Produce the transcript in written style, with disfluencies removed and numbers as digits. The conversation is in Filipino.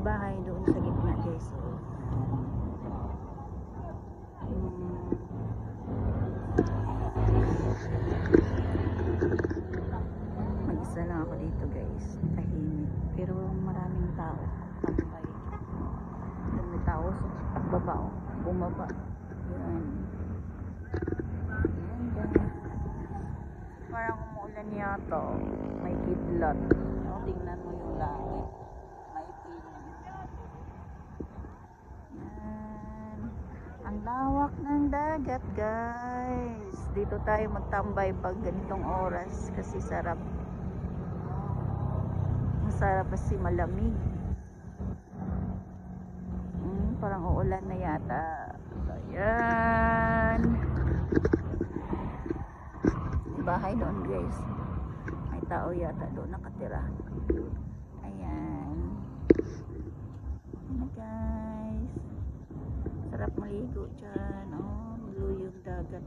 bahay doon sa gitna guys. So, mag-isa lang ako dito guys, tahimik, pero maraming tao tambay. Doon may tao sa baba, bumaba yan. Yan guys, parang umuulan yata, may kidlat. Tingnan mo yung langit, may piling. Yan, ang lawak ng dagat guys. Dito tayo magtambay pag ganitong oras kasi sarap. Masarap kasi malamig. Parang uulan na yata. So, yan. May bahay doon guys. May tao yata doon nakatira. Ayan. Ayan guys. Sarap maligo dyan. Oh, blue yung dagat.